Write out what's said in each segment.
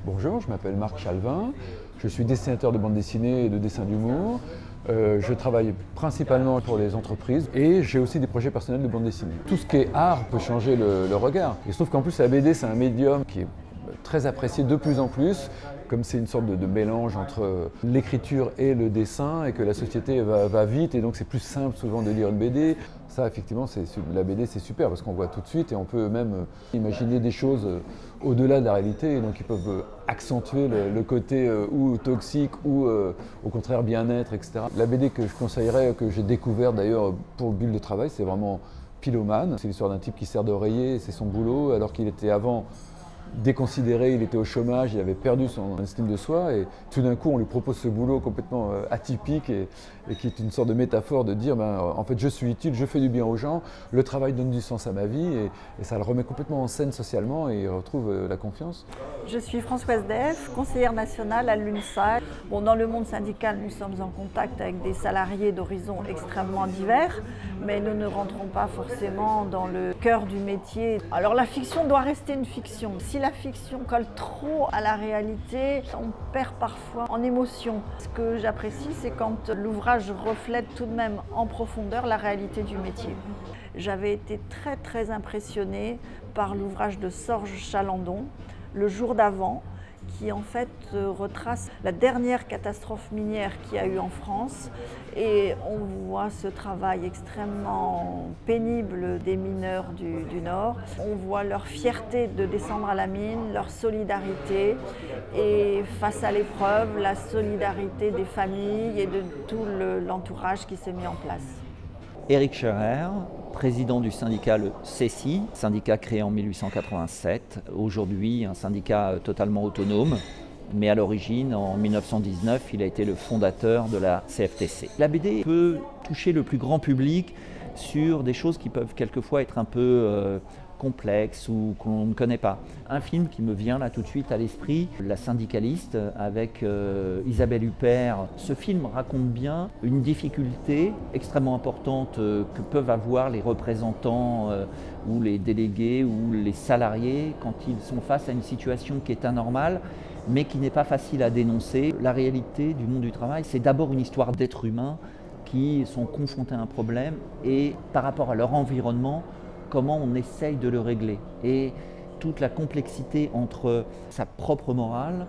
Bonjour, je m'appelle Marc Chalvin, je suis dessinateur de bande dessinée et de dessin d'humour. Je travaille principalement pour les entreprises et j'ai aussi des projets personnels de bande dessinée. Tout ce qui est art peut changer le regard. Il se trouve qu'en plus la BD c'est un médium qui est très apprécié de plus en plus, comme c'est une sorte de mélange entre l'écriture et le dessin et que la société va vite et donc c'est plus simple souvent de lire une BD. Ça effectivement, la BD c'est super parce qu'on voit tout de suite et on peut même imaginer des choses au-delà de la réalité et donc ils peuvent accentuer le côté ou toxique ou au contraire bien-être, etc. La BD que je conseillerais, que j'ai découvert d'ailleurs pour Bulle de travail, c'est vraiment Pylomane. C'est l'histoire d'un type qui sert d'oreiller, c'est son boulot alors qu'il était avant déconsidéré, il était au chômage, il avait perdu son estime de soi et tout d'un coup on lui propose ce boulot complètement atypique et qui est une sorte de métaphore de dire en fait je suis utile, je fais du bien aux gens, le travail donne du sens à ma vie et ça le remet complètement en scène socialement et il retrouve la confiance. Je suis Françoise Def, conseillère nationale à l'UNSA. Dans le monde syndical, nous sommes en contact avec des salariés d'horizons extrêmement divers, mais nous ne rentrons pas forcément dans le cœur du métier. Alors la fiction doit rester une fiction. Si la fiction colle trop à la réalité, on perd parfois en émotion. Ce que j'apprécie, c'est quand l'ouvrage reflète tout de même en profondeur la réalité du métier. J'avais été très impressionnée par l'ouvrage de Sorge Chalandon, Le jour d'avant, qui en fait retrace la dernière catastrophe minière qu'il y a eu en France et on voit ce travail extrêmement pénible des mineurs du Nord. On voit leur fierté de descendre à la mine, leur solidarité et face à l'épreuve, la solidarité des familles et de tout l'entourage qui s'est mis en place. Éric Scherer, président du syndicat le CECI, syndicat créé en 1887, aujourd'hui un syndicat totalement autonome, mais à l'origine, en 1919, il a été le fondateur de la CFTC. La BD peut toucher le plus grand public sur des choses qui peuvent quelquefois être un peu complexes ou qu'on ne connaît pas. Un film qui me vient là tout de suite à l'esprit, La syndicaliste avec Isabelle Huppert. Ce film raconte bien une difficulté extrêmement importante que peuvent avoir les représentants ou les délégués ou les salariés quand ils sont face à une situation qui est anormale mais qui n'est pas facile à dénoncer. La réalité du monde du travail, c'est d'abord une histoire d'êtres humains qui sont confrontés à un problème et par rapport à leur environnement, comment on essaye de le régler. Et toute la complexité entre sa propre morale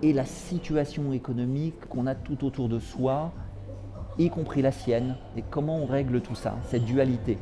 et la situation économique qu'on a tout autour de soi, y compris la sienne, et comment on règle tout ça, cette dualité.